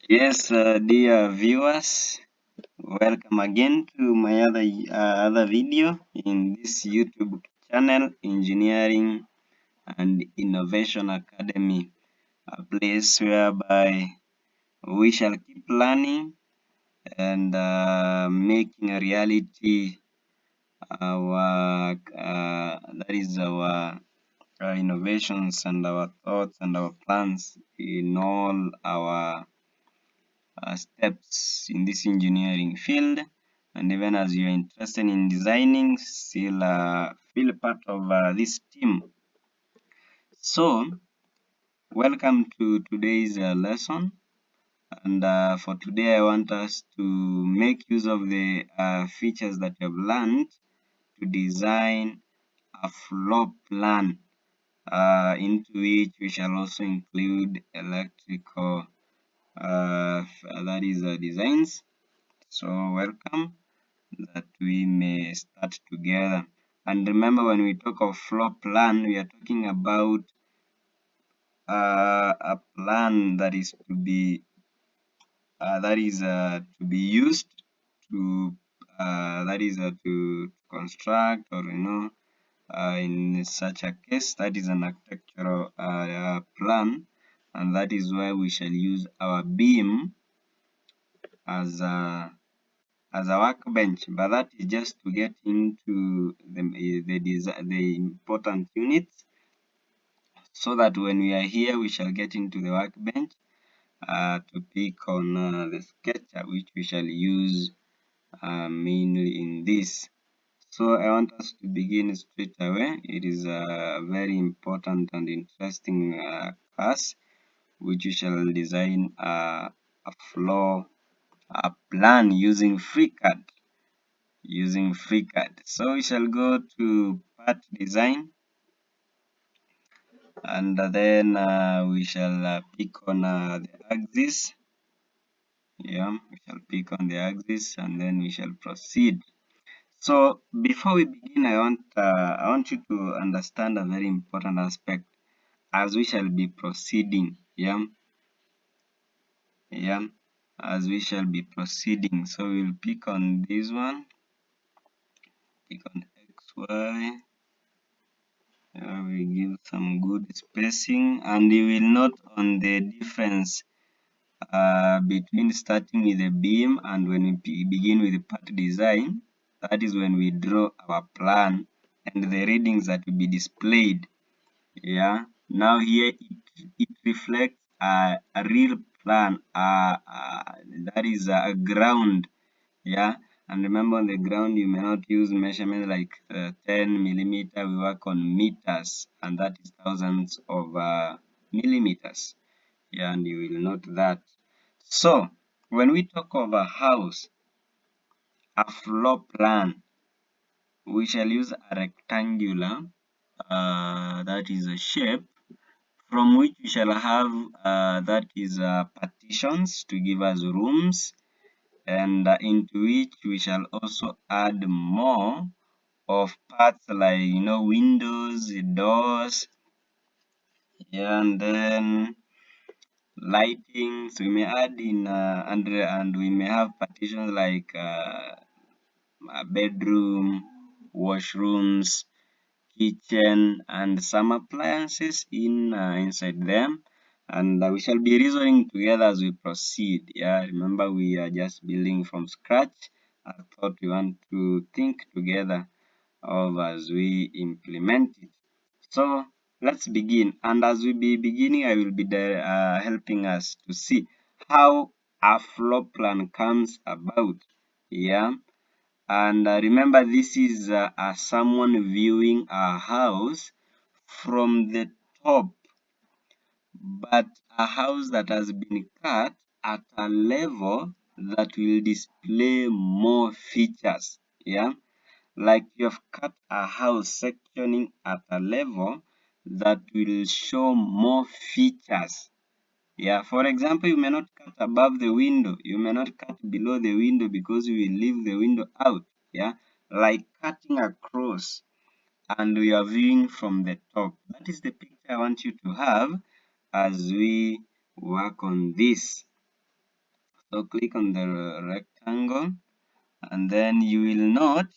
Yes, dear viewers, welcome again to my other video in this YouTube channel, Engineering and Innovation Academy, a place whereby we shall keep learning and making a reality our that is our innovations and our thoughts and our plans in all our steps in this engineering field. And even as you're interested in designing, still feel part of this team. So welcome to today's lesson, and for today I want us to make use of the features that you have learned to design a floor plan, into which we shall also include electrical that is designs. So welcome, that we may start together. And remember, when we talk of floor plan, we are talking about a plan that is to be used to to construct, or in such a case, that is an architectural plan, and that is why we shall use our beam as a workbench, but that is just to get into the important units, so that when we are here we shall get into the workbench to pick on the sketch which we shall use mainly in this. So I want us to begin straight away. It is a very important and interesting class which we shall design a floor plan using FreeCAD. So we shall go to part design, and then we shall pick on the axis. Yeah, we shall pick on the axis, and then we shall proceed. So before we begin, I want you to understand a very important aspect as we shall be proceeding. Yeah, as we shall be proceeding. So we'll pick on this one, pick on XY. We give some good spacing, and you will note on the difference between starting with the beam and when we begin with the part design. That is when we draw our plan and the readings that will be displayed. Yeah, now here it reflects a real plan, that is a ground. Yeah, and remember, on the ground you may not use measurements like 10 millimeter. We work on meters, and that is thousands of millimeters. Yeah, and you will note that. So when we talk of a house, a floor plan, we shall use a rectangular that is a shape, from which we shall have that is partitions to give us rooms, and into which we shall also add more of parts like windows, doors, yeah, and then lighting. So we may add in and we may have partitions like a bedroom, washrooms, kitchen, and some appliances inside them. And we shall be reasoning together as we proceed. Yeah, remember, we are just building from scratch. I thought we want to think together of as we implement it. So let's begin. And as we be beginning, I will be there helping us to see how a floor plan comes about. Yeah, and remember, this is someone viewing a house from the top, but a house that has been cut at a level that will display more features. Yeah, like you have cut a house sectioning at a level that will show more features. Yeah, for example, you may not cut above the window, you may not cut below the window because you will leave the window out. Yeah, like cutting across, and we are viewing from the top. That is the picture I want you to have as we work on this. So click on the rectangle, and then you will note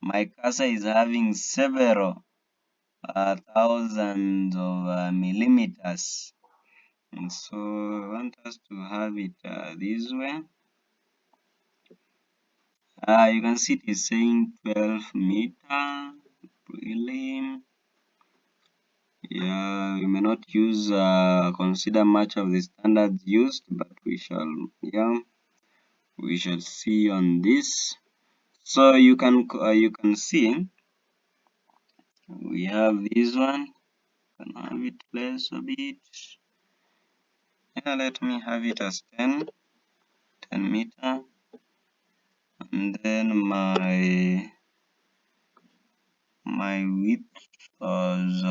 my cursor is having several thousands of millimeters, and so I want us to have it this way. You can see it is saying 12 meter. Really, yeah, we may not use consider much of the standards used, but we shall, yeah, we shall see on this. So you can see we have this one. Can I have it less a bit? Yeah, let me have it as 10 meter, and then my width was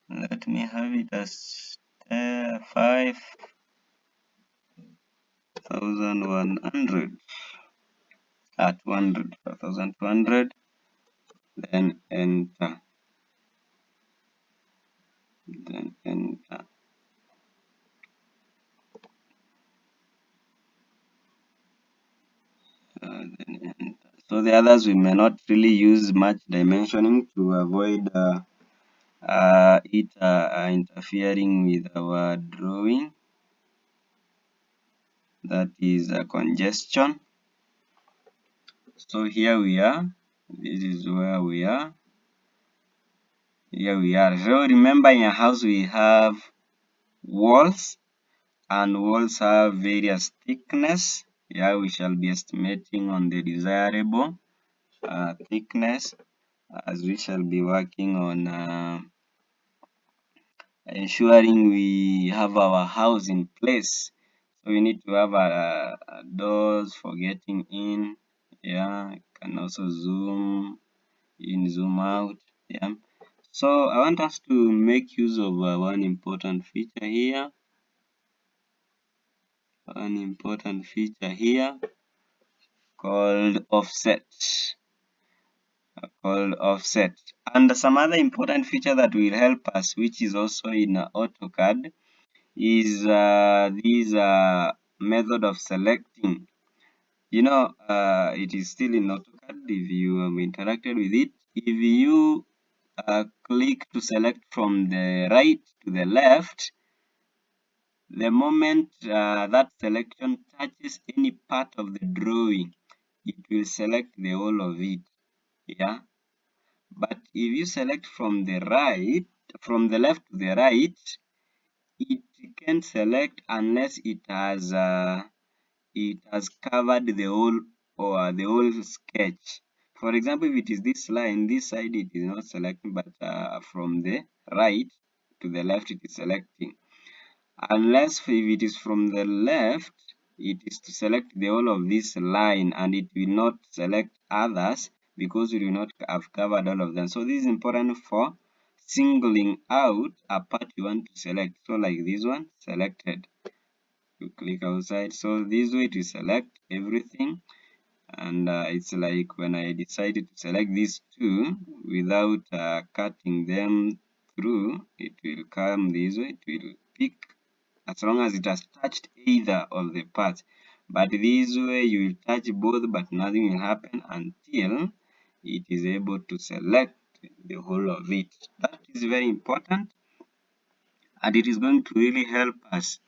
let me have it as 5,100 at 100, 5,200, then enter, then enter. Then enter. So the others we may not really use much dimensioning to avoid it interfering with our drawing. That is congestion. So here we are. This is where we are. Here we are. So remember, in a house we have walls, and walls have various thickness. Here we shall be estimating on the desirable thickness, as we shall be working on ensuring we have our house in place. So we need to have doors for getting in. Yeah, you can also zoom in, zoom out. Yeah. So I want us to make use of one important feature here. One important feature here called offset. And some other important feature that will help us, which is also in AutoCAD, is this method of selecting. You know, it is still in AutoCAD if you have interacted with it. If you click to select from the right to the left, the moment that selection touches any part of the drawing, it will select the whole of it. Yeah. But if you select from the right, from the left to the right, it can select unless it has covered the whole or the whole sketch. For example, if it is this line, this side it is not selecting, but from the right to the left it is selecting. Unless if it is from the left, it is to select the whole of this line, and it will not select others because we do not have covered all of them. So this is important for singling out a part you want to select. So like this one, selected. You click outside. So this way to select everything, and it's like when I decided to select these two without cutting them through, it will come this way. It will pick as long as it has touched either of the parts. But this way you will touch both, but nothing will happen until it is able to select the whole of it. That is very important, and it is going to really help us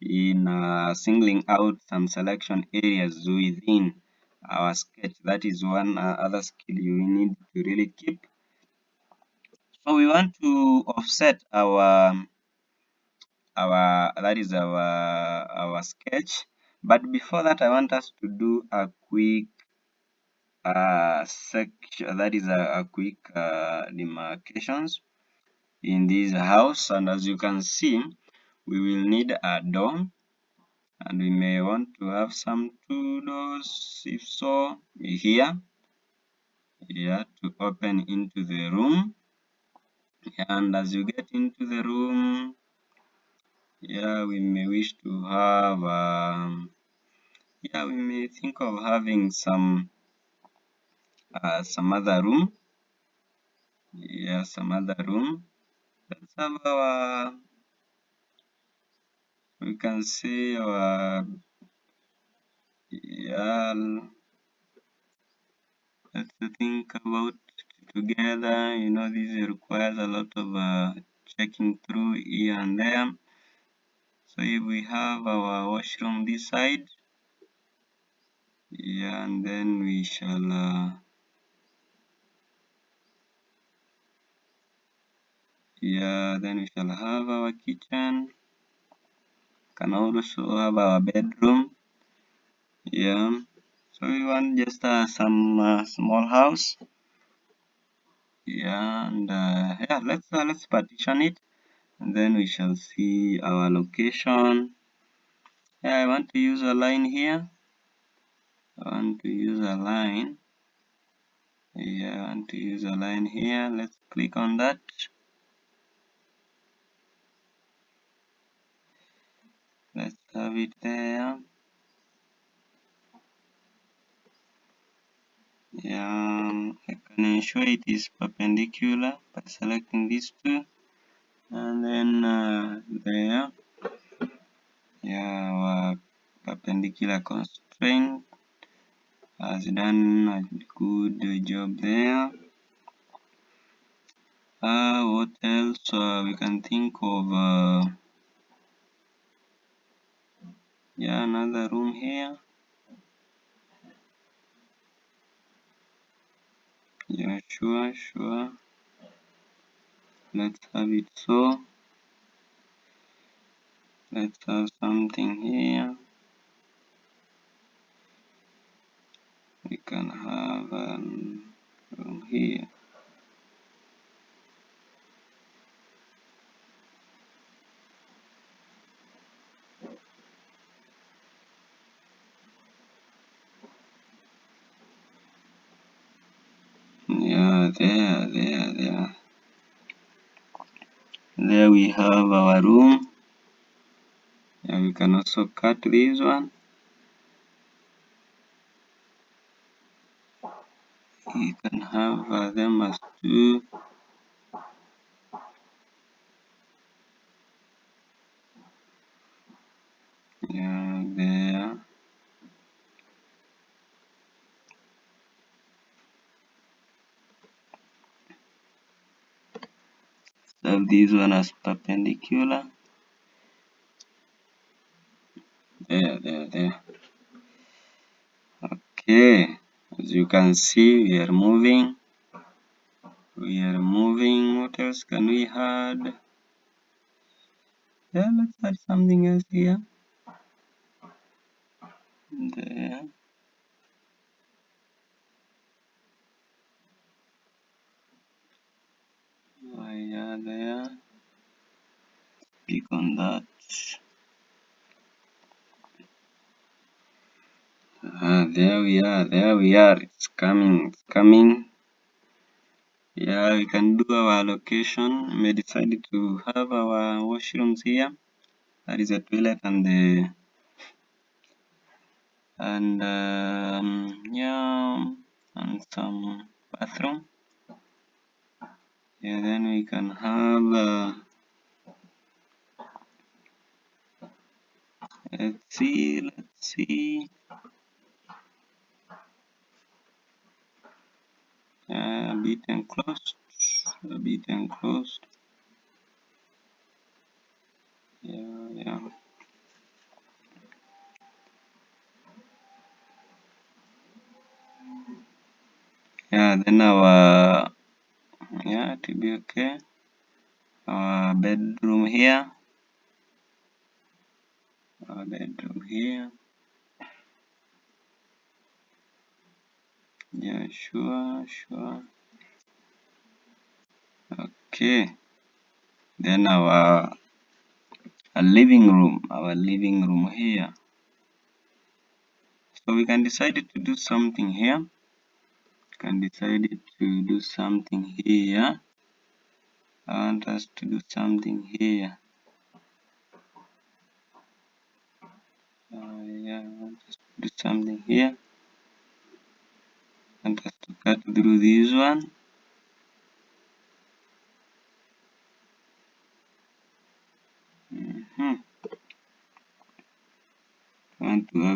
in singling out some selection areas within our sketch. That is one other skill you need to really keep. So we want to offset our sketch, but before that I want us to do a quick section, that is a quick demarcations in this house. And as you can see, we will need a door, and we may want to have some two doors if so here to open into the room. And as you get into the room, we may wish to have we may think of having some other room. Some other room. Let's have our we can see our, yeah, let's think about together. You know, this requires a lot of checking through here and there. So if we have our washroom this side, yeah, and then we shall then we shall have our kitchen. Can also have our bedroom. Yeah. So we want just some small house. Yeah, and yeah, let's partition it, and then we shall see our location. Yeah, I want to use a line here. I want to use a line. Yeah, I want to use a line here. Let's click on that. Let's have it there. Yeah, I can ensure it is perpendicular by selecting these two, and then there. Yeah, our perpendicular constraint has done a good job there. What else we can think of? Yeah, another room here. Yeah, sure. Let's have it so. Let's have something here. We can have room here. Yeah, there. There we have our room. Yeah, we can also cut this one. We can have them as two. Yeah, there. Have this one as perpendicular. There. Okay, as you can see, we are moving. What else can we add? Yeah, let's add something else here. There. Yeah, there. Click on that. There we are. It's coming. Yeah, we can do our allocation. We may decide to have our washrooms here. That is a toilet and the yeah, and some bathroom. Yeah, then we can have let's see. A bit enclosed. Yeah. Yeah, then our, yeah, to be okay. Our bedroom here. Yeah, sure. Okay. Then our living room here. So we can decide to do something here. I want us to do something here. Yeah, I want us to do something here. I want us to cut through this one.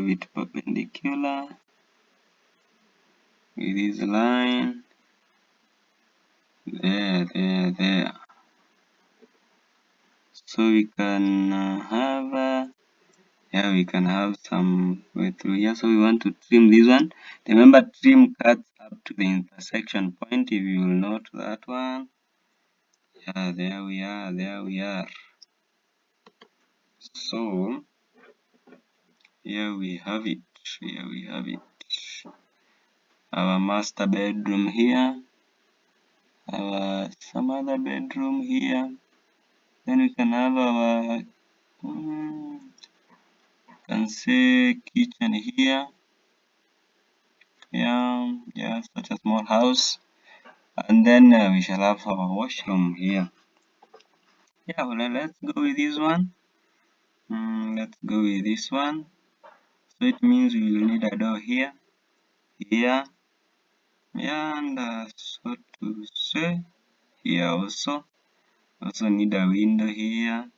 have it perpendicular with this line. There. So we can have we can have some way through here. So we want to trim this one. Remember, trim cuts up to the intersection point. If you will note that one. Yeah, there we are. So here we have it. Our master bedroom here. Some other bedroom here. Then we can have our can say kitchen here. Yeah, such a small house. And then we shall have our washroom here. Yeah, well, let's go with this one. Let's go with this one. So it means we will need a door here, and so to say here also need a window here.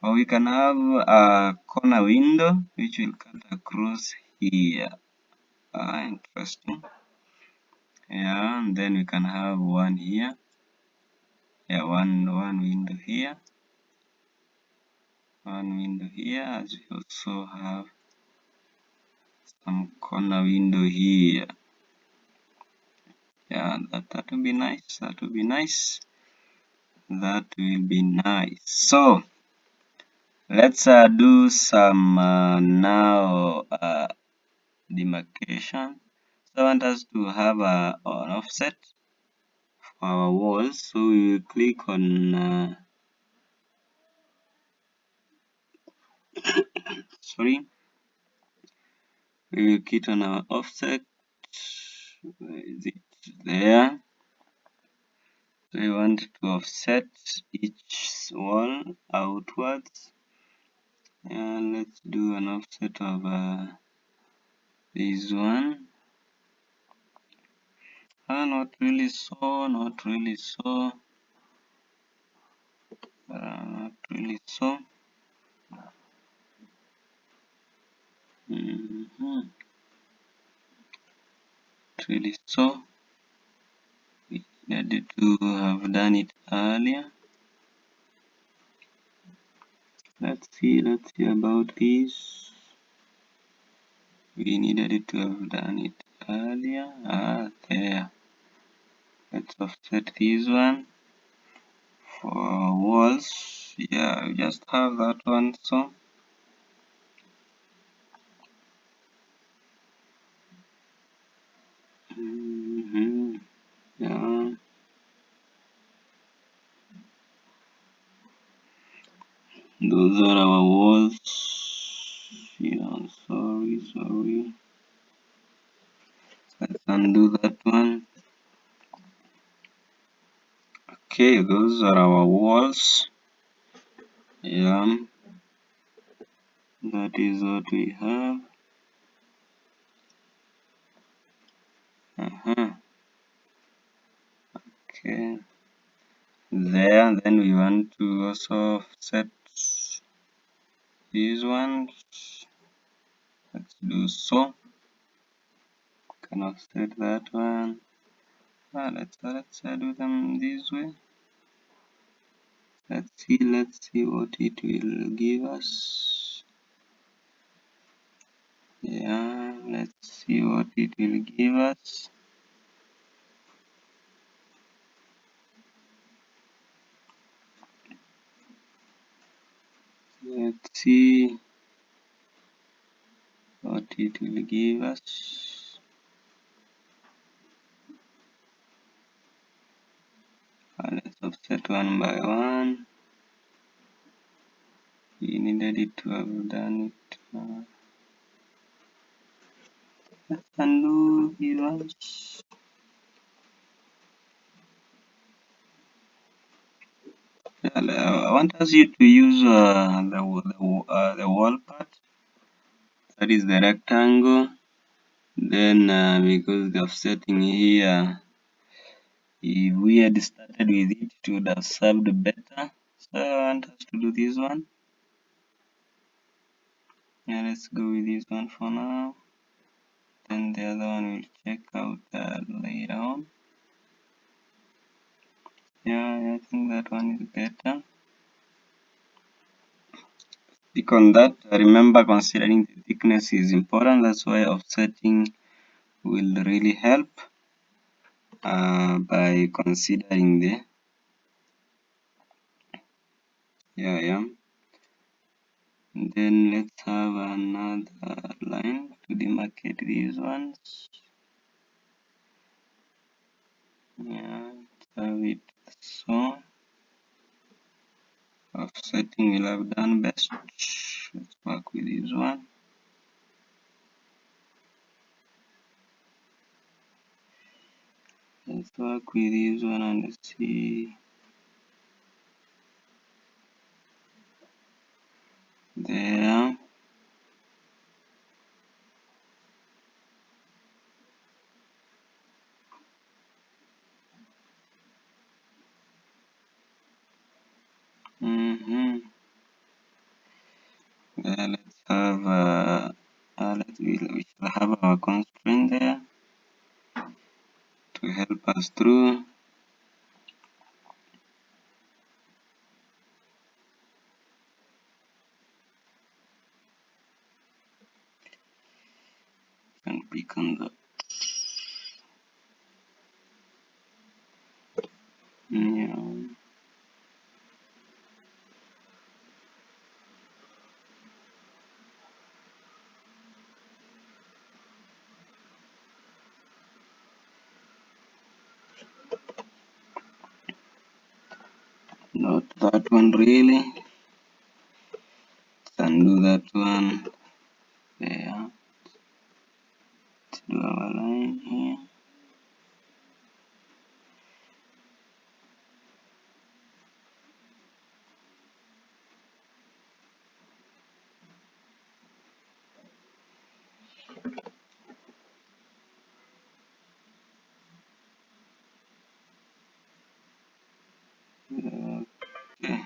Or we can have a corner window which will cut across here. Interesting. Yeah, and then we can have one here. Yeah, one window here. One window here, as we also have some corner window here. Yeah, that will be nice. That will be nice. So let's do some now demarcation. So I want us to have an offset for our walls. So we will click on we will click on our offset. Where is it? There. So we want to offset each wall outwards. And let's do an offset of this one. Not really so. Not really so. Not really so. Really so. We needed to have done it earlier. Let's see about this. We needed to have done it earlier. There. Let's offset this one for walls. Yeah, we just have that one. So yeah. Those are our walls. Yeah, sorry. Let's undo that one. Okay, those are our walls. Yeah, that is what we have. Okay, there. Then we want to also set these ones. Let's do so. Can offset that one. Let's do them this way. Let's see what it will give us. Yeah, let's see what it will give us. Let's see what it will give us. Let's offset one by one. We needed it to have done it. Let's undo these ones. I want us you to use the wall part. That is the rectangle. Then because the offsetting here, if we had started with it, it would have served better. So I want us to do this one. Yeah, let's go with this one for now. Then the other one we'll check out later on. Yeah, I think that one is better. Click on that. Remember, considering the thickness is important. That's why offsetting will really help by considering the yeah. And then let's have another line to demarcate these ones. Yeah, let's have it so. Offsetting will have done best. Let's work with this one. Let's work with this one and see there. Let's have we shall have our constraint there to help us through. And pick on that. Yeah. Not that one really. Can do that one there. Let's do our line here. Okay.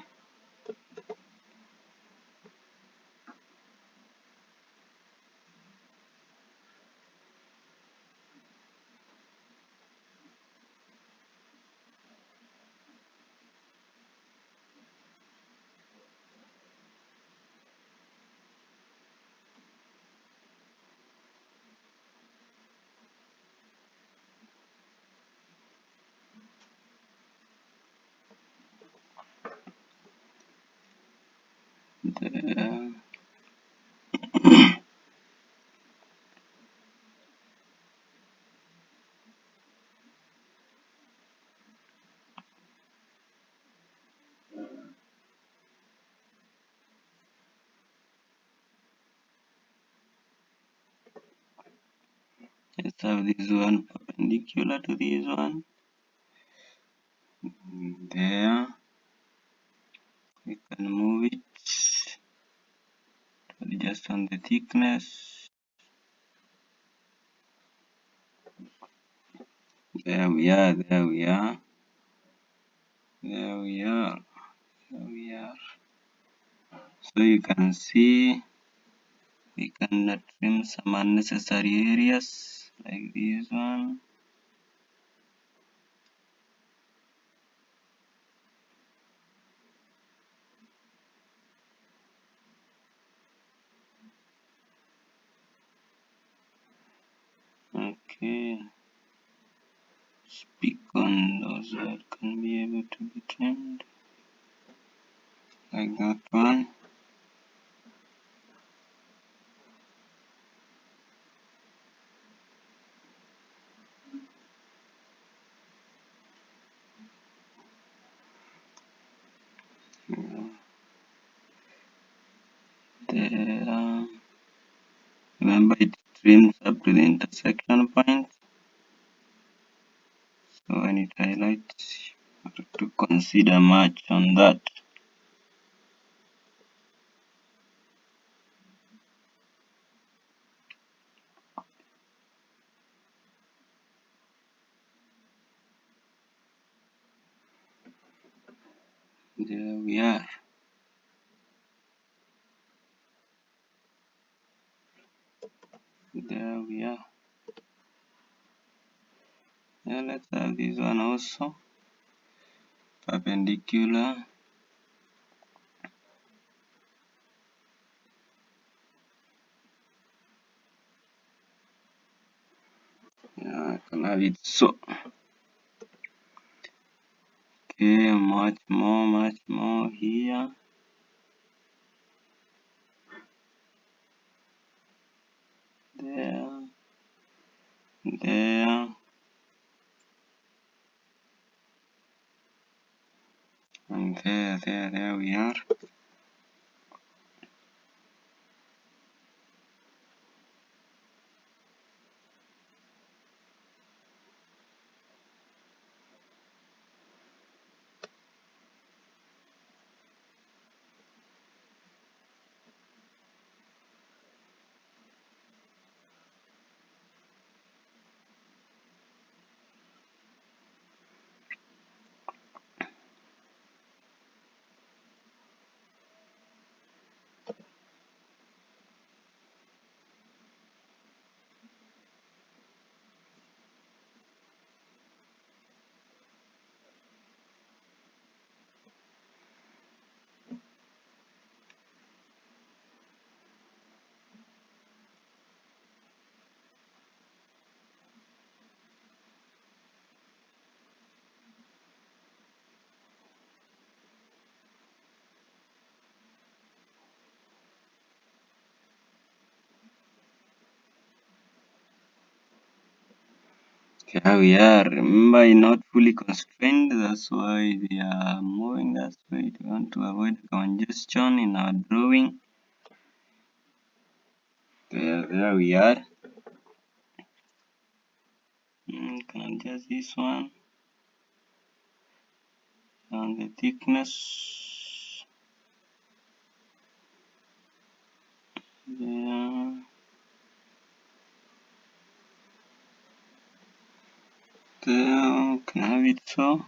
There. Let's have this one perpendicular to this one. There. We can move it to adjust on the thickness. There we are, there we are. There we are. There we are. So you can see we can trim some unnecessary areas like this one. Okay. Speak on those that can be able to be trimmed like that one. There. Remember it trims up to the intersection point. So when it highlights, you have to consider much on that. There we are. There we are. Yeah, let's have this one also. Perpendicular. Yeah, I can have it so. Okay, much more here. There, there, and there we are. Here we are. Remember, not fully constrained. That's why we are moving. That's why we want to avoid congestion in our drawing. There we are. Can adjust this one and the thickness. There. There. Can have it so.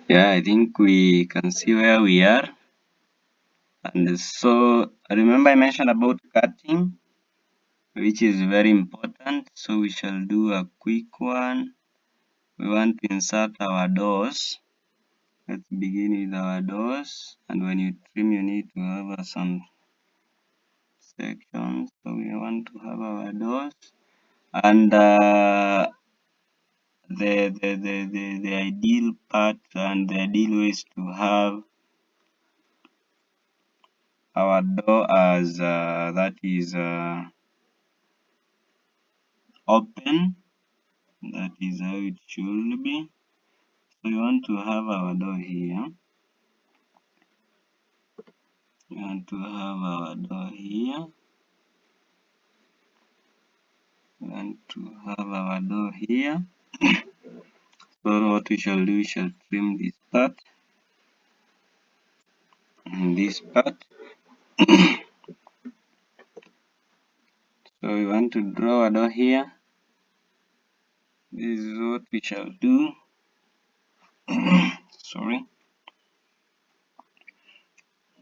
Yeah, I think we can see where we are. And so remember I mentioned about cutting, which is very important. So we shall do a quick one. We want to insert our doors. Let's begin with our doors. And when you trim, you need to have some sections. So we want to have our doors. And the ideal part and the ideal ways to have our door as that is open. That is how it should be. So we want to have our door here. We want to have our door here. We want to have our door here. So what we shall do, we shall trim this part and this part. So we want to draw a door here. This is what we shall do. Sorry.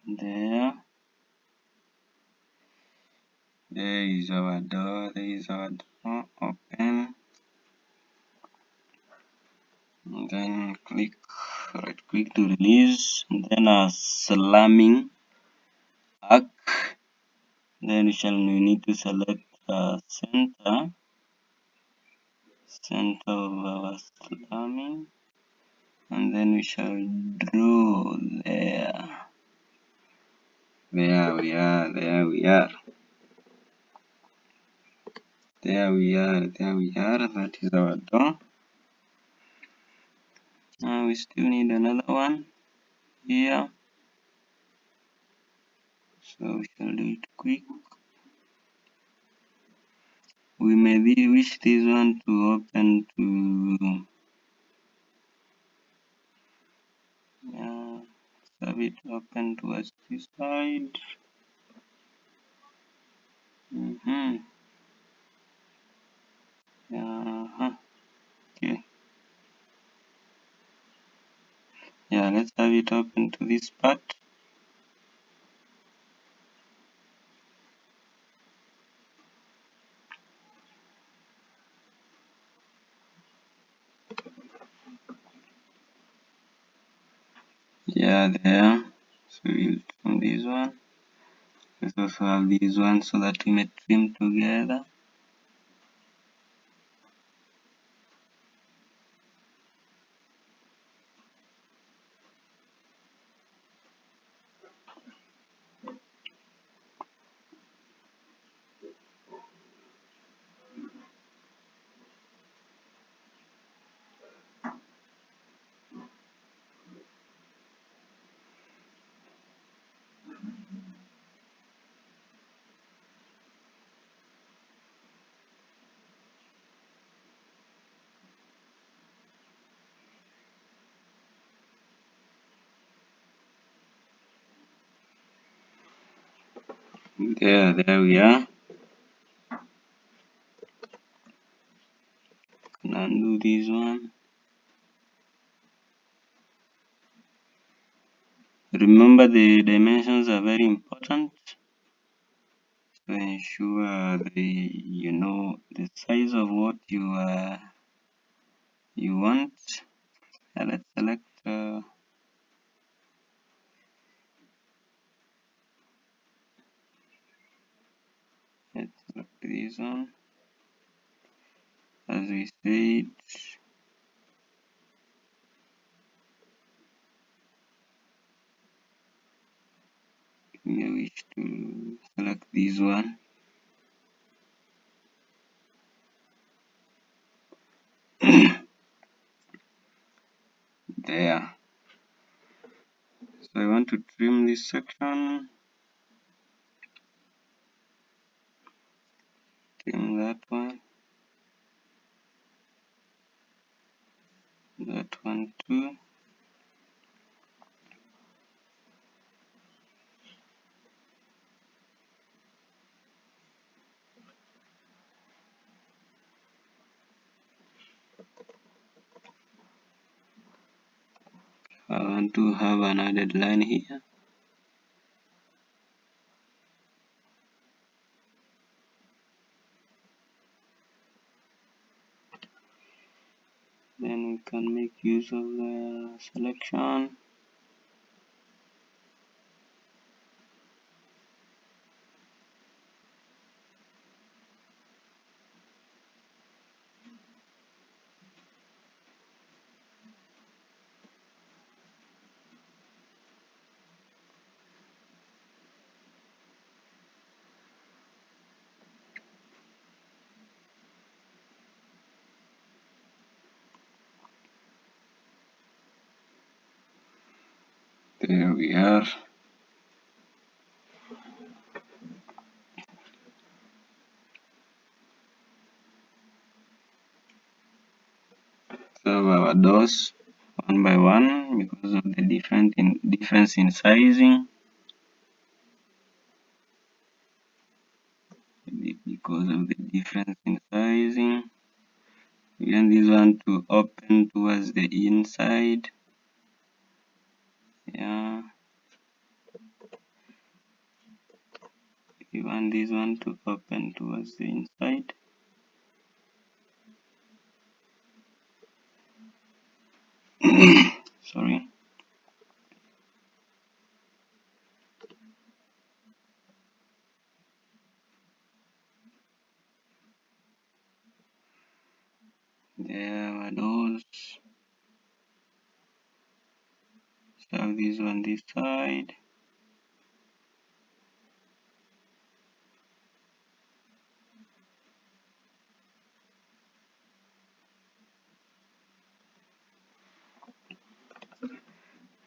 There. There is our door. There is our door. Open. And then click, right click to release. And then a slamming arc. Then we need to select center of our slamming, and then we shall draw there. There we are. There we are. There we are. There we are. That is our door. Now we still need another one here. So we shall do it quick. We may wish this one to open to have it open towards this side. Okay. Yeah, let's have it open to this part. Yeah, there. So we'll trim this one. Let's also have this one so that we may trim together. There we are. Can undo this one. Remember, the dimensions are very important. So ensure you know the size of what you want. Let's select this one. As we said, we wish to select this one. There. So I want to trim this section. Trim that one. That one too. I want to have an added line here. Then we can make use of the selection. There we are. So our doors one by one because of the difference in sizing. Because of the difference in sizing. We want this one to open towards the inside. Yeah. We want this one to open towards the inside. Sorry. There are those. Have this one this side.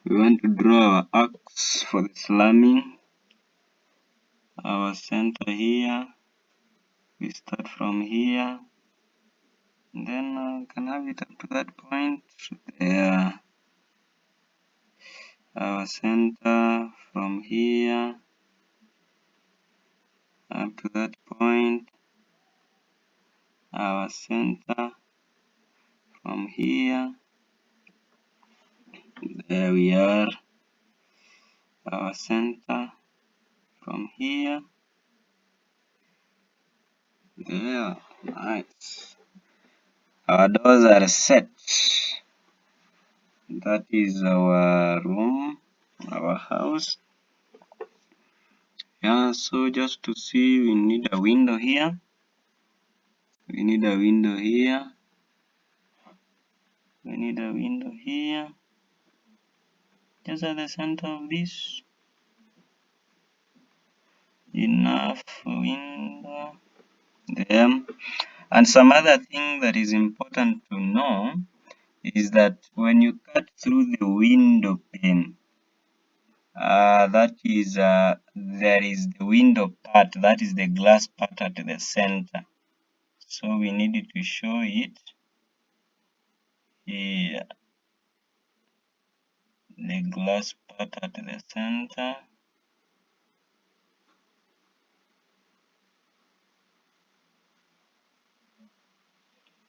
We want to draw our arcs for the slamming. Our center here. We start from here. And then we can have it up to that point. There. our center from here up to that point, our center from here, there we are, our center from here, there, nice. Our doors are set. That is our room, our house. Yeah, so just to see, we need a window here. We need a window here. We need a window here. Just at the center of this. Enough window there. And some other thing that is important to know is that when you cut through the window pane, there is the window part, that is the glass part at the center. So we need to show it here, the glass part at the center.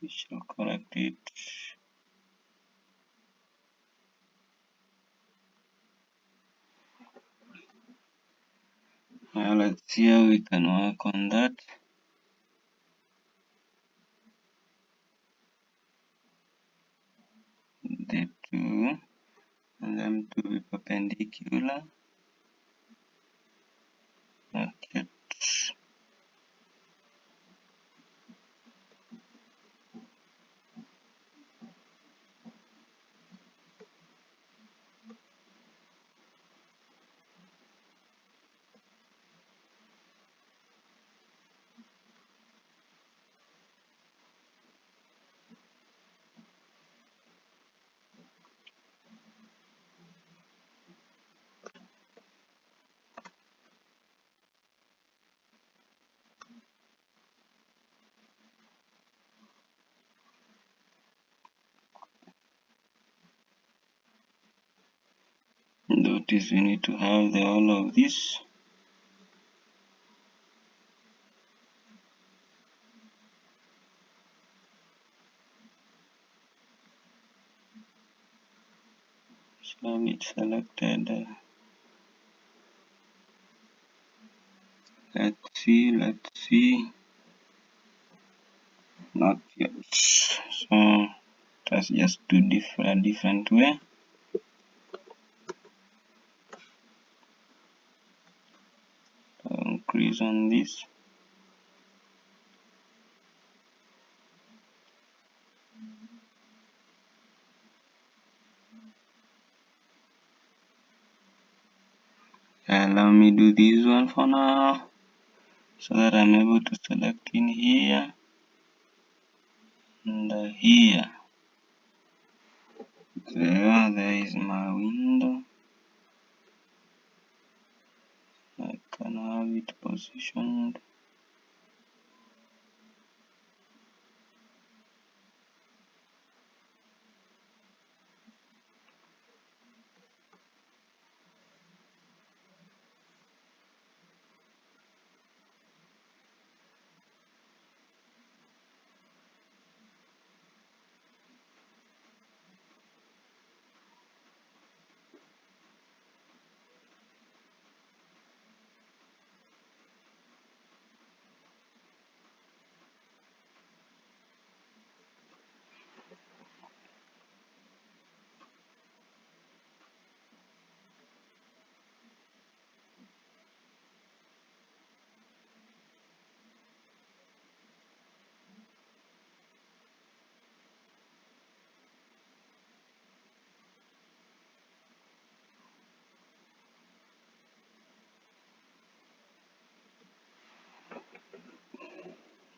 We shall correct it. Now let's see how we can work on that. The two, and them to be perpendicular. Okay. Notice we need to have the all of this. So it's selected. Let's see. Not yet. So let's just do a different way. Increase on this. Let me do this one for now, so that I'm able to select in here and here. There is my window. I can have it positioned.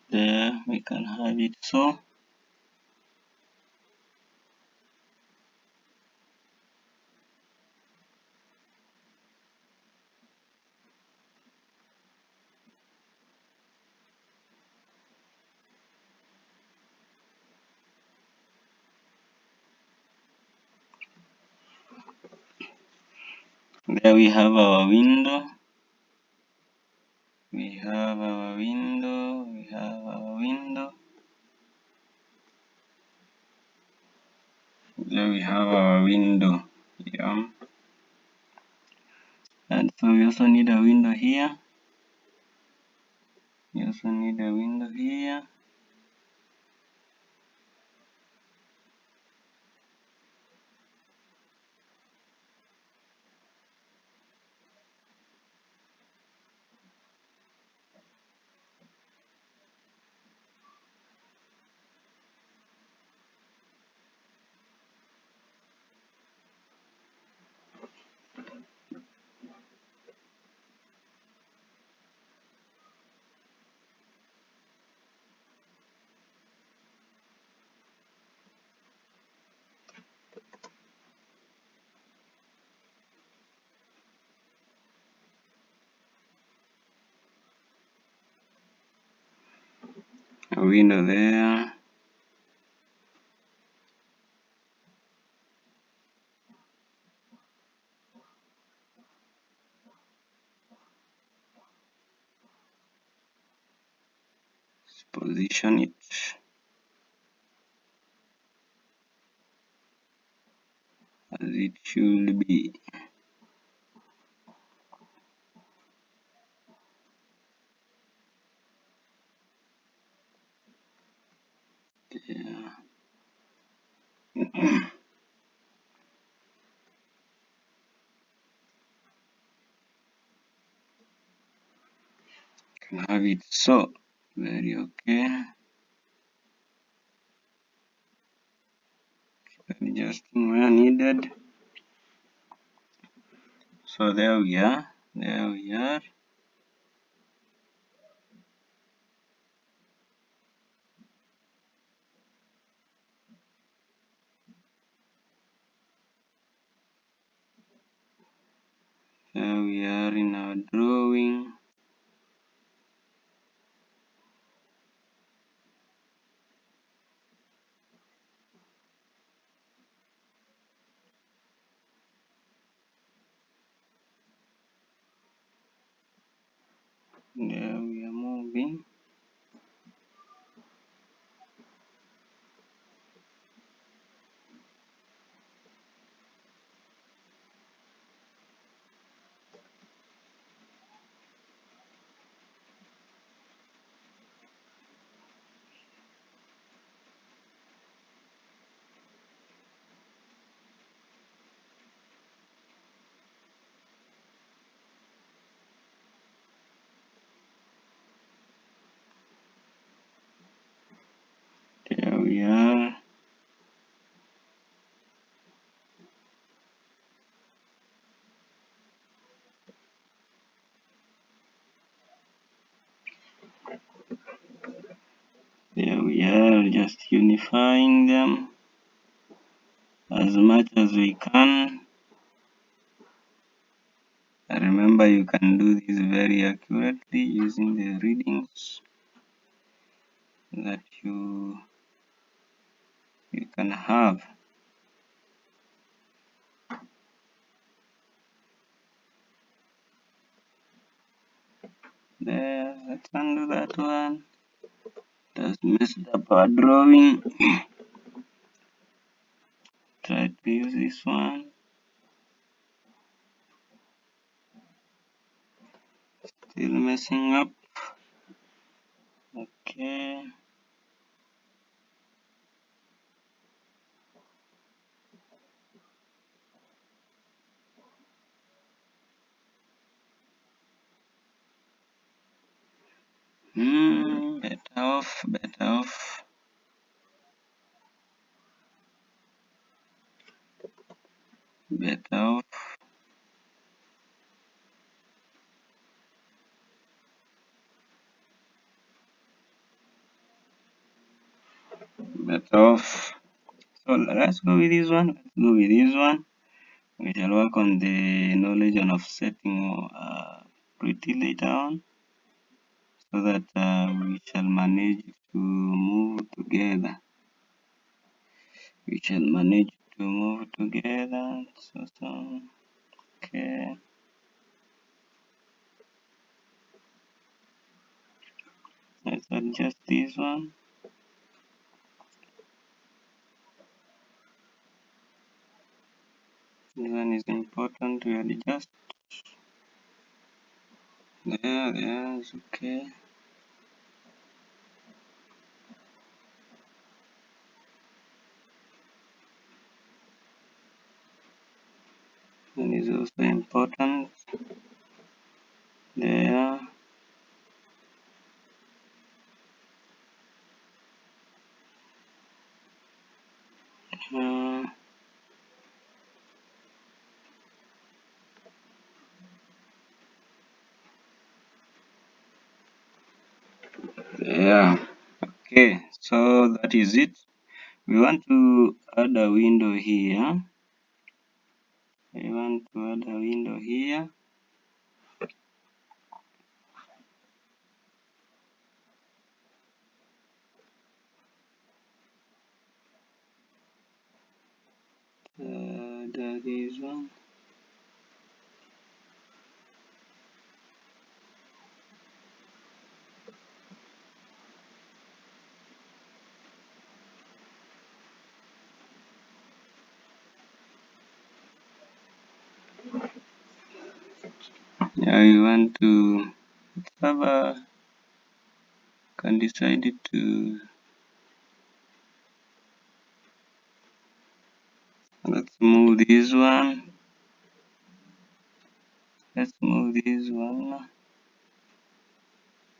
There we can have it so. There we have our window. We have our window. We have our window. There we have our window. Yeah. And so we also need a window here. We also need a window here. A window there. Position it as it should be. Yeah. Can have it so. Very okay. Adjusting where needed. So there we are. There we are. There we are in our drawing. There we are moving. There we are. There we are, just unifying them as much as we can. Remember, you can do this very accurately using the readings that you can have. There, let's undo that one. Just messed up our drawing. Try to use this one. Still messing up. Okay. Better off, better off. Better off. Better off. So let's go with this one. Let's go with this one. We shall work on the knowledge on offsetting pretty later on, so that we shall manage to move together. We shall manage to move together. So okay. let's adjust this one. This one is important to adjust. There, it's okay. One is also important. There. Yeah. Okay, so that is it. We want to add a window here. We want to add a window here. That is one. Yeah, we want to have a can decide to let's move this one. Let's move this one.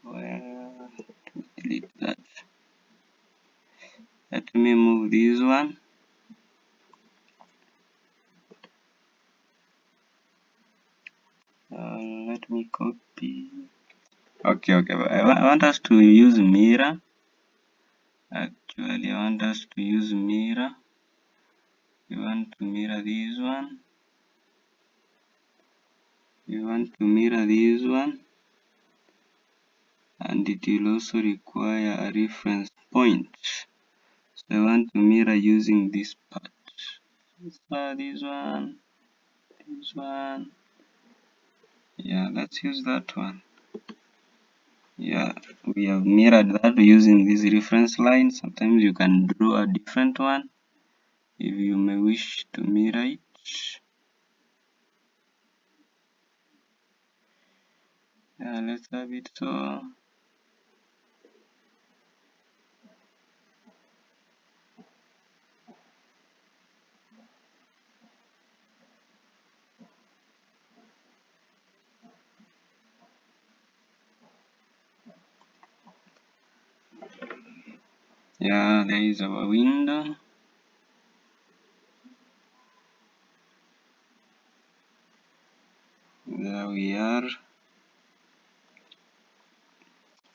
Well, delete that. Let me move this one. Let me copy. Okay. I want us to use mirror. Actually, I want us to use mirror. We want to mirror this one. We want to mirror this one. And it will also require a reference point. So I want to mirror using this part. So this one. Yeah, let's use that one. Yeah, we have mirrored that using this reference line. Sometimes you can draw a different one if you may wish to mirror it. Yeah, let's have it so. Yeah, there is our window. There we are.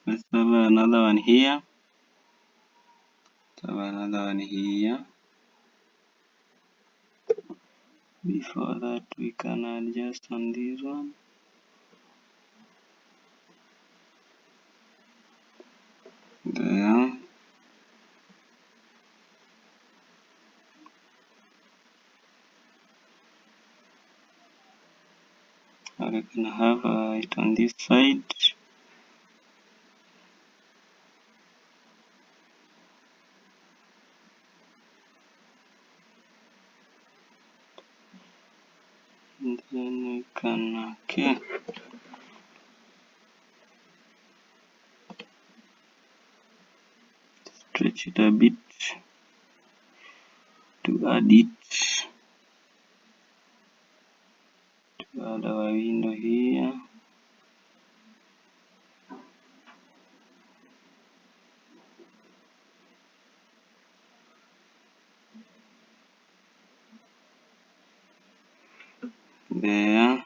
Let's have another one here. Before that, we can adjust on this one. There. Or we can have it on this side. And then we can, okay. Stretch it a bit to add it. To add our window here. There.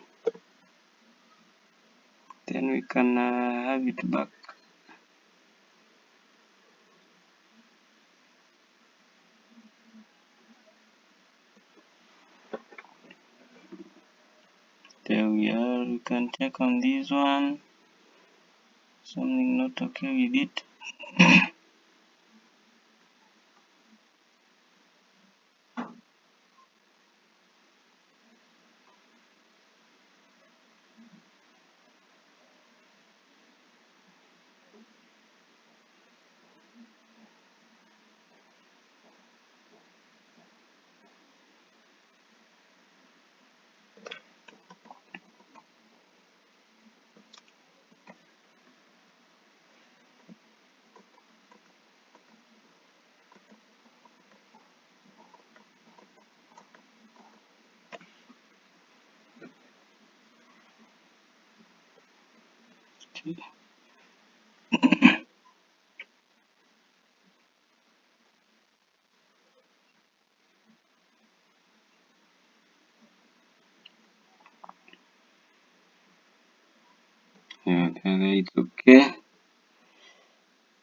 Then we can have it back. There we are. We can check on this one. Something not okay with it. Yeah, it's okay.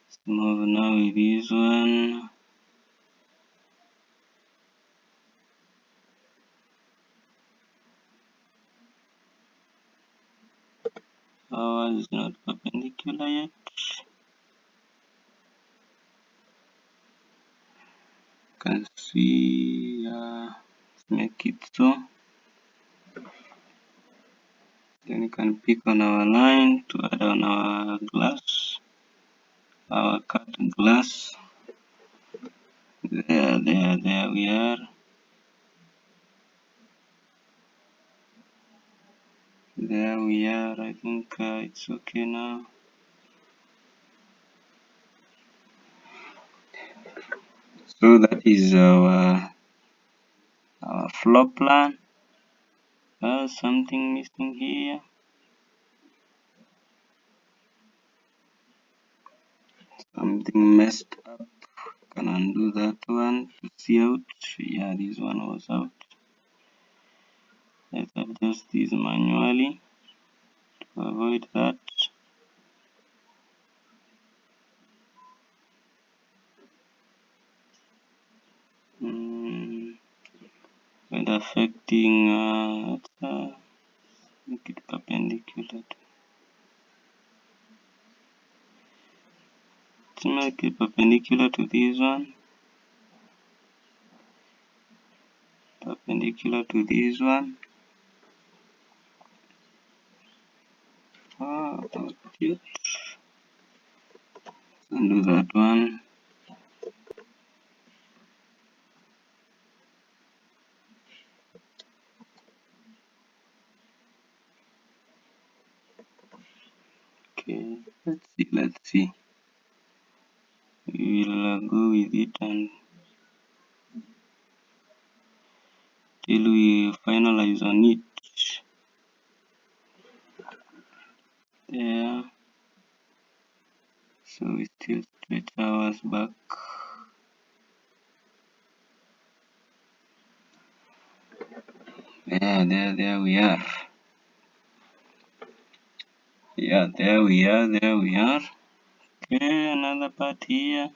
Let's move now with this one. Ours is not perpendicular yet. You can see, let's make it so. Then you can pick on our line to add on our glass, our cut glass. There we are. There we are. I think it's okay now. So that is our floor plan. Something missing here. Something messed up. Can undo that one to see out. Yeah, this one was out. Let's adjust this manually to avoid that. When affecting, let's make it perpendicular. Let's make it perpendicular to this one. Perpendicular to this one. Okay. Undo that one. Okay, let's see. We will go with it until we finalize on it. There. So we still stretch ours back. There we are. Yeah, there we are. Okay, another part here.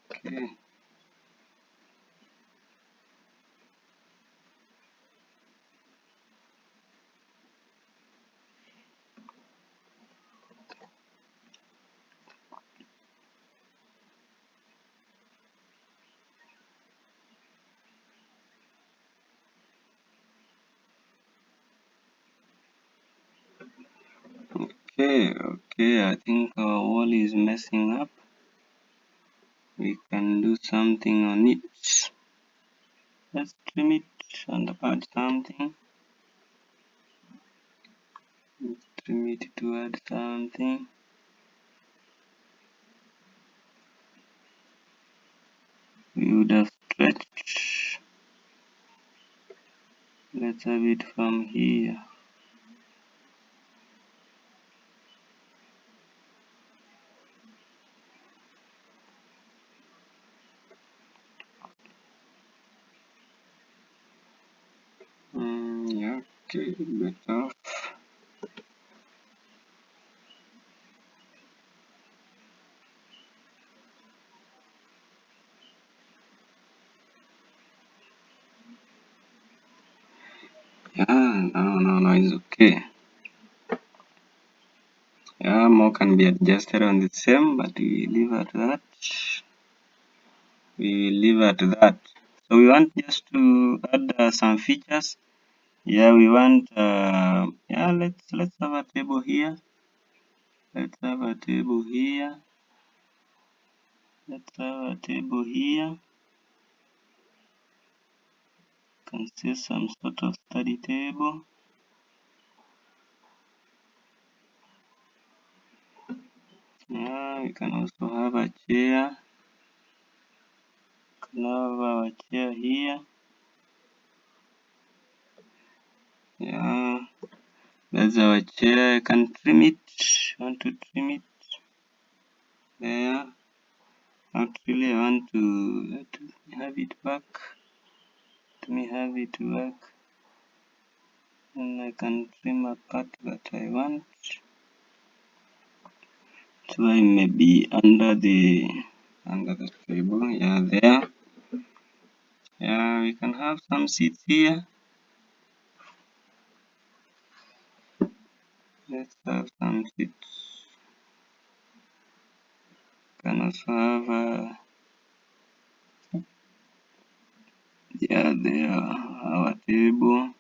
Okay. Okay, I think our wall is messing up. We can do something on it. Let's trim it and add something. Let's trim it to add something. We would have stretched. Let's have it from here. Yeah, okay, better. Yeah, no, it's okay. Yeah, more can be adjusted on the same, but we leave at that. So we want just to add some features. Yeah, we want. Yeah, let's have a table here. Let's have a table here. Let's have a table here. You can see some sort of study table. Yeah, we can also have a chair. We can have our chair here. Yeah, that's our chair. I can trim it. Want to trim it? There. Not really. I want to have it back. Let me have it back. And I can trim a part that I want. So I may be under the table. Yeah, there. Yeah, we can have some seats here. Let's have some seats. Can also have yeah, there our table.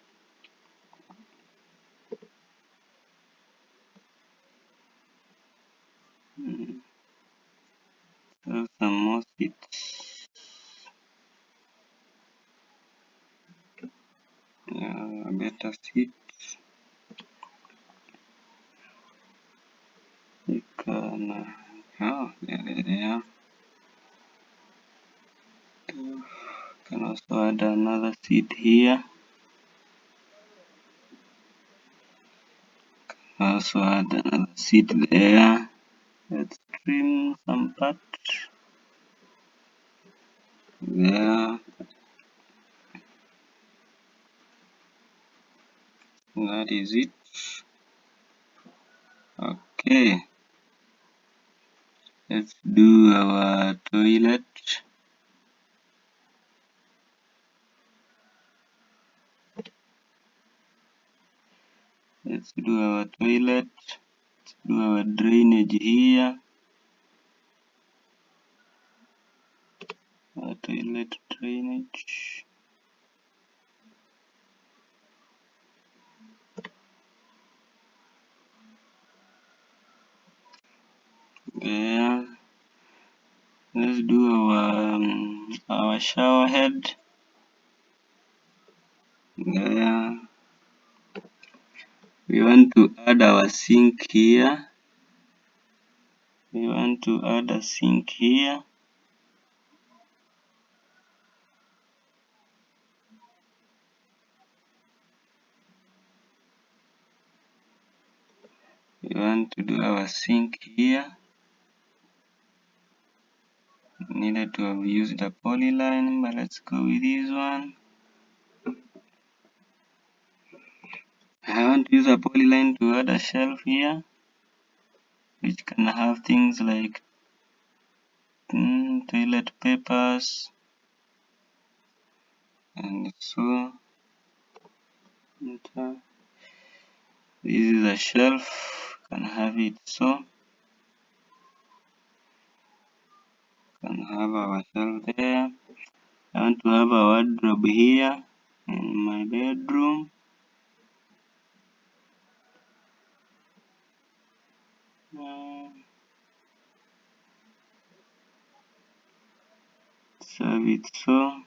Have some more seats. Yeah, a better seat. You can oh, there. Can also add another seat here. Also add another seat there. Let's trim some part there. That is it. Okay. Let's do our toilet. Let's do our toilet. Let's do our drainage here. Our toilet drainage. There. Let's do our shower head. There. We want to add our sink here. We want to add a sink here. We want to do our sink here. Needed to have used a polyline, but let's go with this one. I want to use a polyline to add a shelf here, which can have things like toilet papers and so. This is a shelf, can have it so. Can have our shelf there. I want to have a wardrobe here in my bedroom. Save it so.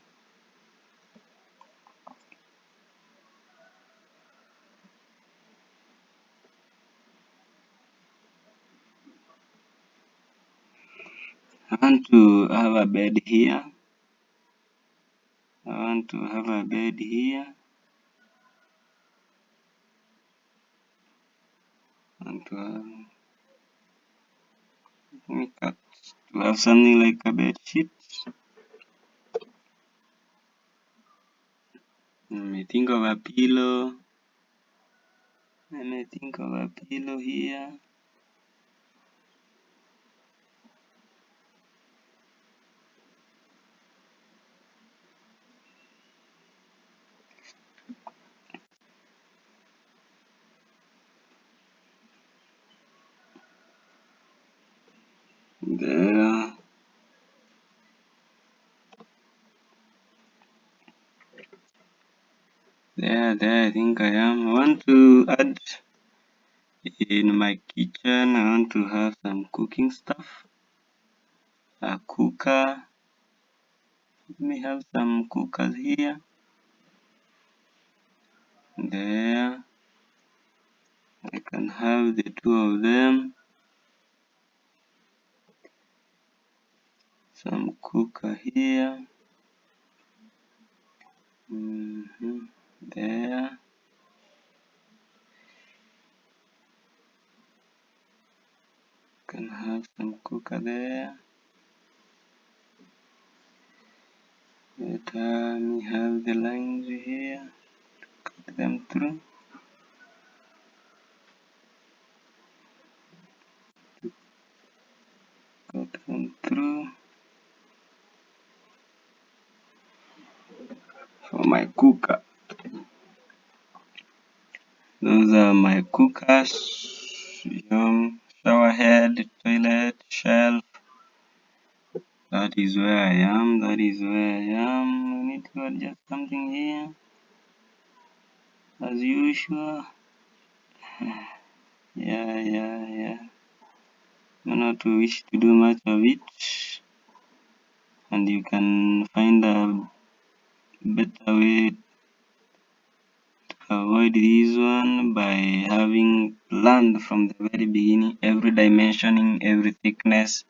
I want to have a bed here. I want to have a bed here. And to have something like a bed sheet. I may think of a pillow. I may think of a pillow here. There. There, I think I am. I want to add in my kitchen, I want to have some cooking stuff. A cooker. Let me have some cookers here. There. I can have the two of them. some cooker here. There. Can have some cooker there. Let me have the lines here. Cut them through. Cut them through. For my cooker. Those are my cookers. Shower head, toilet, shelf. That is where I am. That is where I am. We need to adjust something here. As usual. Yeah. Do not wish to do much of it. And you can find a better way to avoid this one by having planned from the very beginning every dimensioning, every thickness.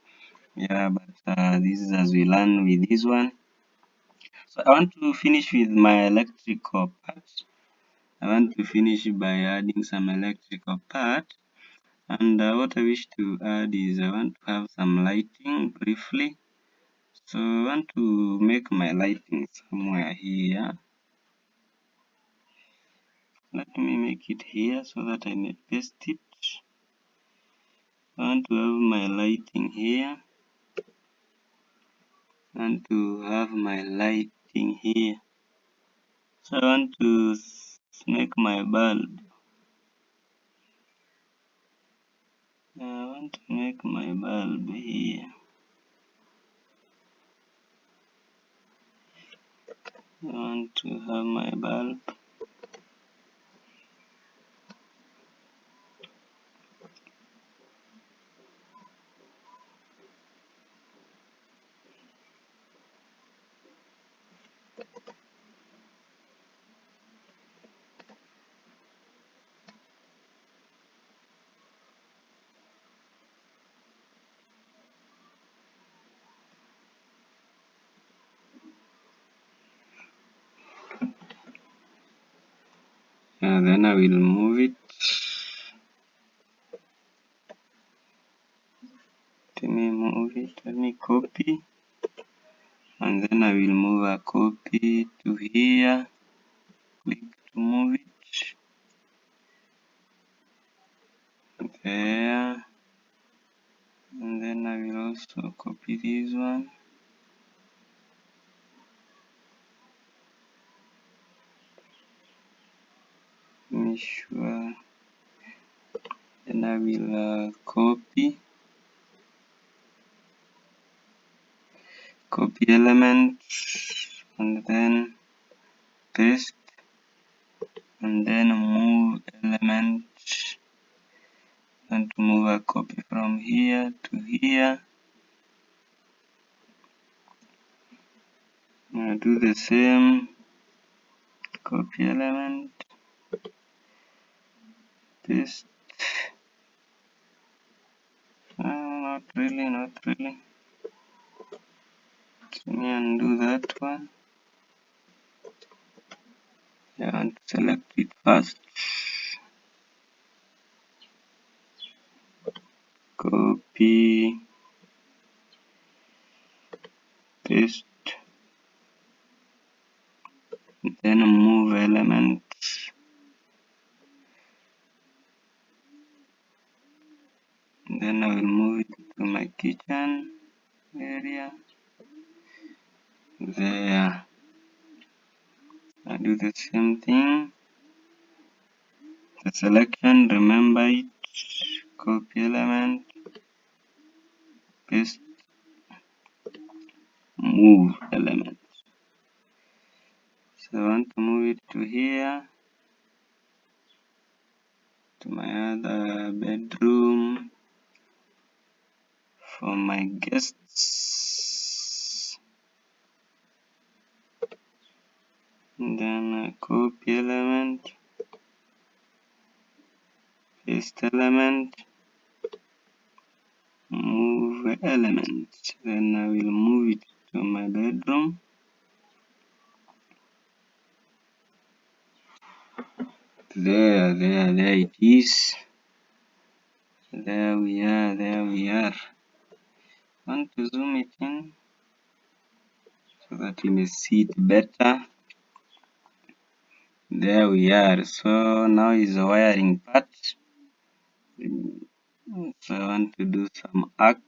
Yeah, but this is as we learn with this one. So I want to finish with my electrical part. I want to finish by adding some electrical part. And what I wish to add is I want to have some lighting briefly. So I want to make my lighting somewhere here. Let me make it here so that I may paste it. I want to have my lighting here. I want to have my lighting here. So I want to make my bulb. I want to make my bulb here. I want to have my bulb. And then I will move it. Let me move it. Let me copy. And then I will move a copy to here. Click to move it. There. And then I will also copy this one. Make sure. Then I will copy element and then paste and then move element and move a copy from here to here. Now do the same, copy element, paste. Not really. Let me undo that one. I want to select it first. Copy, paste, then move element. Then I will move it to my kitchen area. There. I do the same thing. The selection, remember it. Copy element, paste, move element. So I want to move it to here, to my other bedroom for my guests. And then I copy element, paste element, move the element. Then I will move it to my bedroom. There it is. There we are. I want to zoom it in so that you may see it better. There we are. So now is the wiring part. So I want to do some arcs.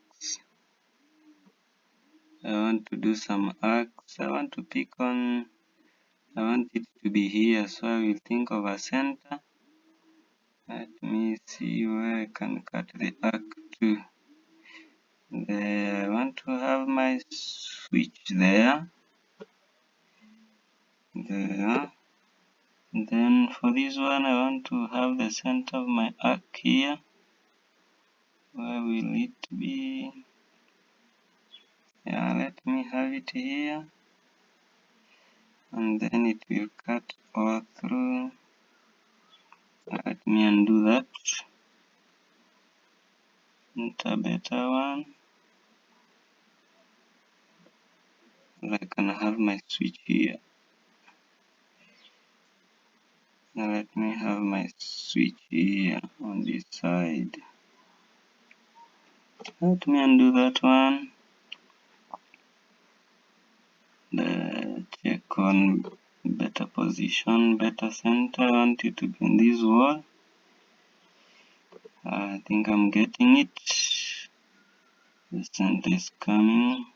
I want to pick on, I want it to be here, so I will think of a center. Let me see where I can cut the arc to. There, I want to have my switch there. There. Then for this one, I want to have the center of my arc here. Where will it be? Yeah, let me have it here. And then it will cut all through. Let me undo that. Enter a better one. I can have my switch here. Now let me have my switch here on this side. Let me undo that one. Check on better position, better center. I want it to be in this wall. I think I'm getting it. The center is coming.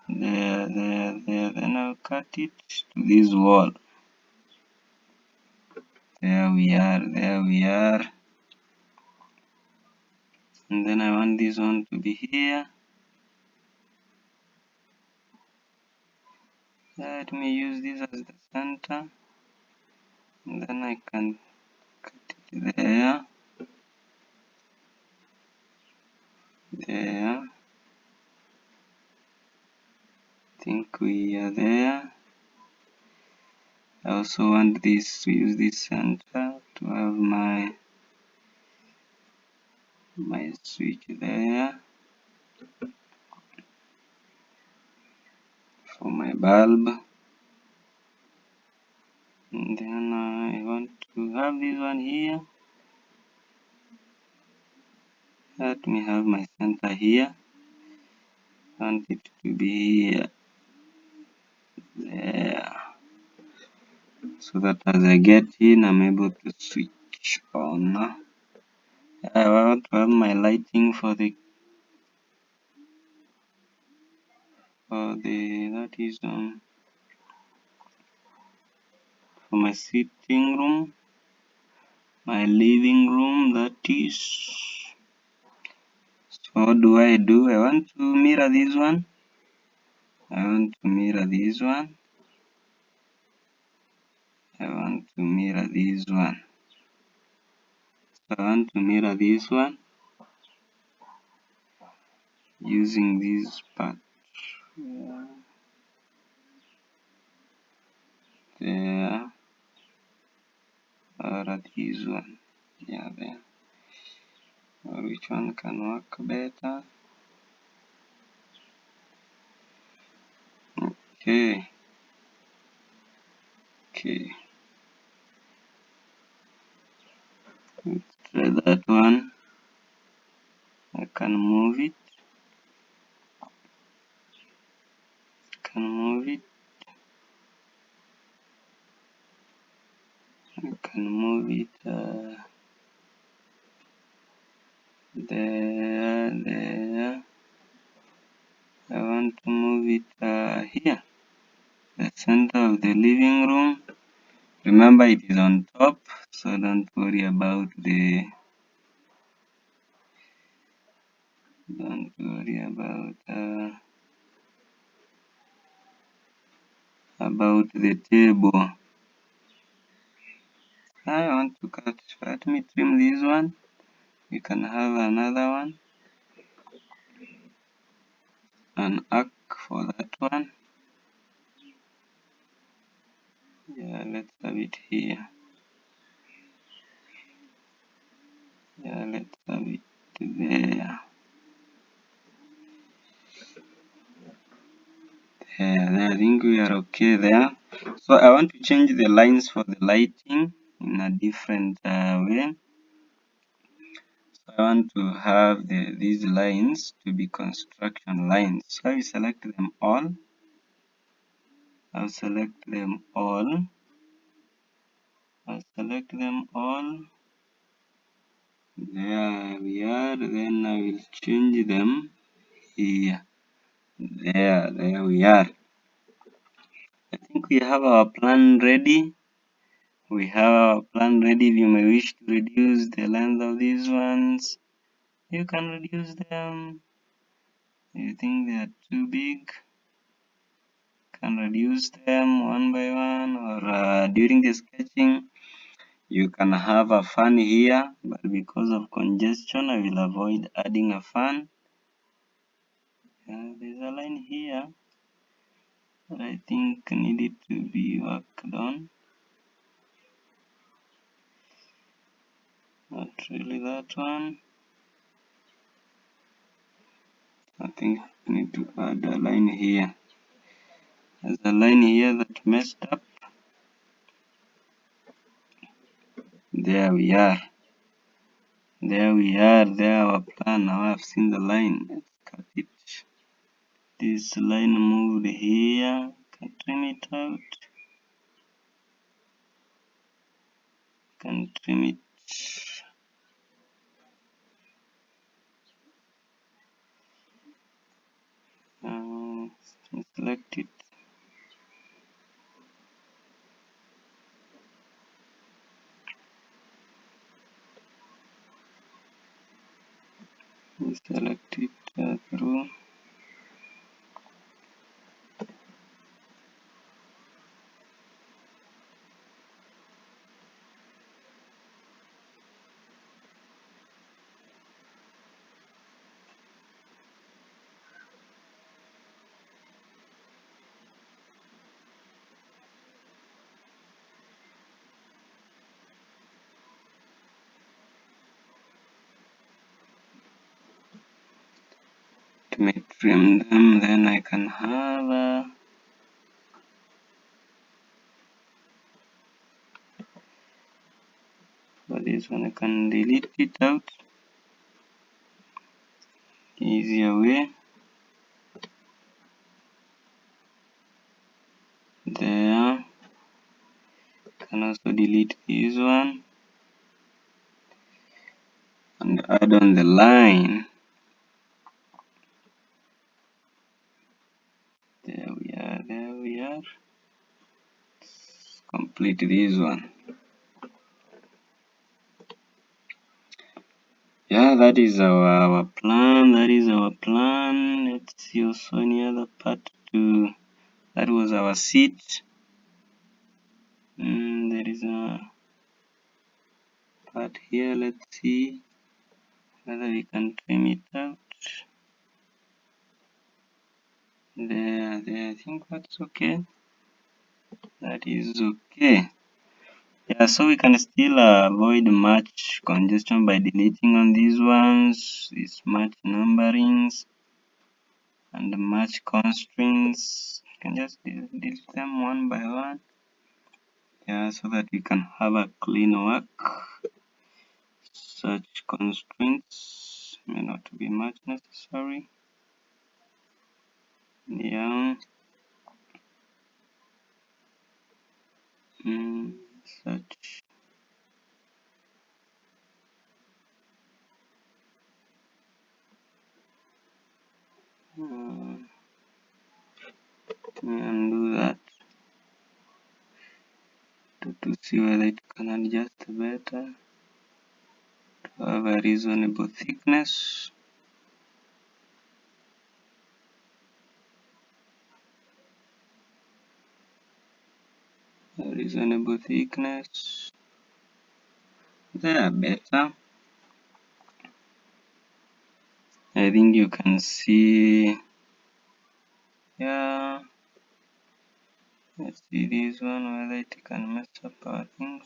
There. Then I'll cut it to this wall. There we are. And then I want this one to be here. Let me use this as the center. And then I can cut it there. There. I think we are there. I also want this to use this center to have my switch there for my bulb. And then I want to have this one here. Let me have my center here. I want it to be here. There. So that as I get in, I'm able to switch on. I want to have my lighting for the for my sitting room, my living room, that is. So what do? I want to mirror this one. I want to mirror this one using this part. There, or this one. Yeah, there. Or which one can work better? Okay. Let's try that one. I can move it. I can move it there. I want to move it here, the center of the living room. Remember, it is on top, so don't worry about the table. I want to cut. Let me trim this one. We can have another one, an arc for that one. Yeah, let's have it here. Yeah, let's have it there. Yeah, I think we are okay there. So I want to change the lines for the lighting in a different way. So I want to have these lines to be construction lines. So I will select them all. I'll select them all. I'll select them all. There we are. Then I will change them here. There we are. I think we have our plan ready. We have our plan ready. If you may wish to reduce the length of these ones, you can reduce them. If you think they are too big, you can reduce them one by one, or during the sketching, you can have a fan here, but because of congestion, I will avoid adding a fan. There's a line here that I think needed to be worked on. Not really that one. I think I need to add a line here. There's a line here that messed up. There we are. There we are. There our plan. Now I've seen the line. Let's cut it. This line moved here. Can trim it out. Can trim it. Select it. Select it through. May trim them, then I can have for this one I can delete it out. Easier way. There. Can also delete this one and add on the line. There we are. There we are. Let's complete this one. Yeah, that is our plan. That is our plan. Let's see also any other part to. That was our seat. There is a part here. Let's see whether we can trim it out. There. I think that's okay. That is okay. Yeah, so we can still avoid much congestion by deleting on these ones, these much numberings and much constraints. You can just delete them one by one. Yeah, so that we can have a clean work. Such constraints may not be much necessary. Yeah. Such. Undo that to see whether it can adjust better to have a reasonable thickness. Reasonable thickness. They are better. I think you can see. Yeah. Let's see this one whether it can mess up our things.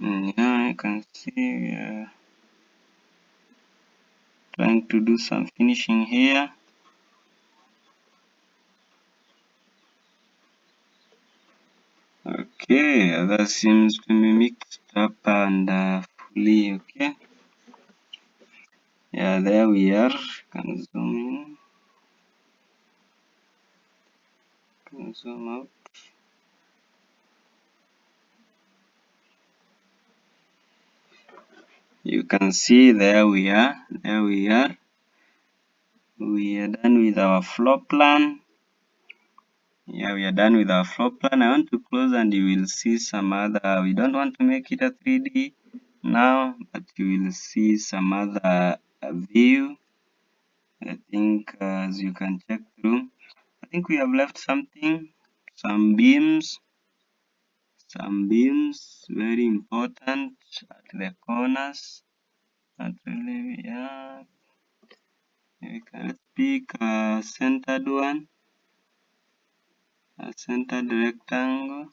Yeah, you can see we are trying to do some finishing here. Okay, that seems to be mixed up and fully okay. Yeah, there we are. Can zoom in, can zoom out. You can see there we are. There we are. We are done with our floor plan. Yeah, we are done with our floor plan. I want to close and you will see some other. We don't want to make it a 3D now, but you will see some other view. I think as you can check through, I think we have left something, some beams, very important at the corners. Not really, yeah. We can pick a centered one, a centered rectangle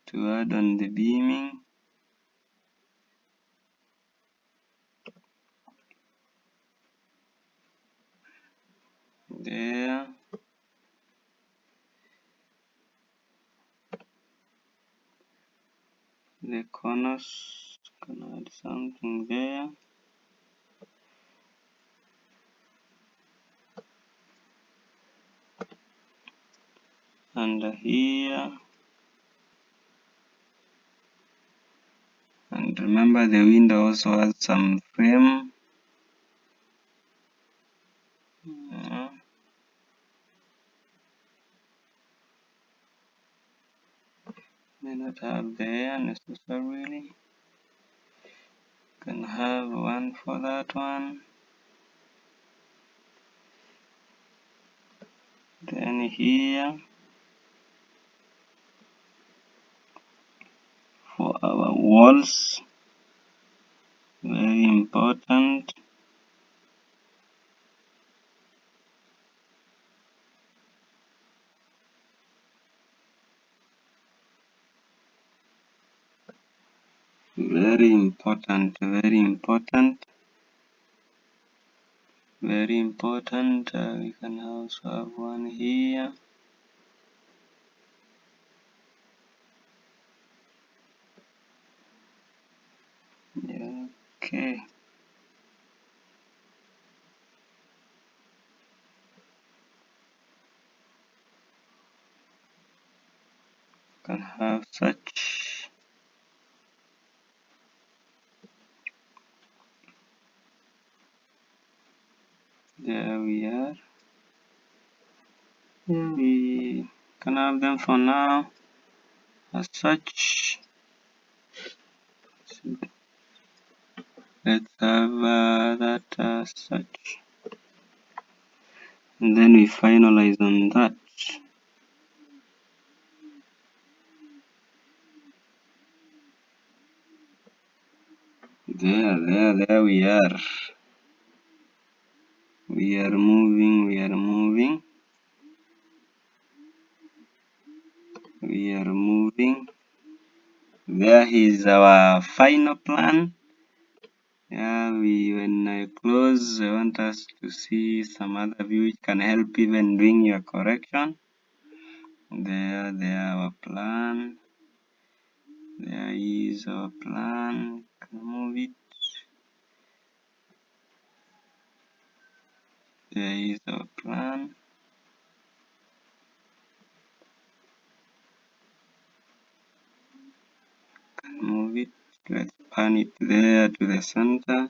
to add on the beaming. There. The corners, can add something there. And here. And remember the window also has some frame. Yeah. May not have there necessarily. Can have one for that one. Then here for our walls, very important. Very important, very important, very important. We can also have one here. Yeah, okay. Can have such. There we are. We can have them for now as such. Let's have that as such. And then we finalize on that. There we are. We are moving, we are moving. We are moving. There is our final plan. Yeah, when I close, I want us to see some other view which can help even doing your correction. There our plan. There is our plan. Can move it. There is our plan. Can move it. Let's pan it there to the center.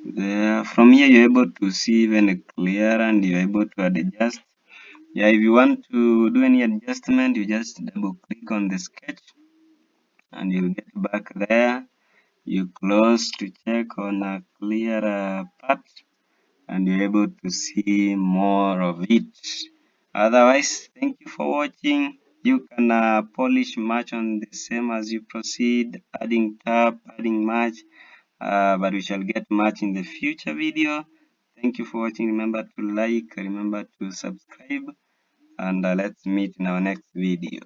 There, from here you're able to see even clearer and you're able to adjust. Yeah, if you want to do any adjustment, you just double click on the sketch and you'll get back there. You close to check on a clearer part and you're able to see more of it. Otherwise, thank you for watching. You can polish much on the same as you proceed, adding tab, adding match, but we shall get much in the future video. Thank you for watching. Remember to like, remember to subscribe, and let's meet in our next video.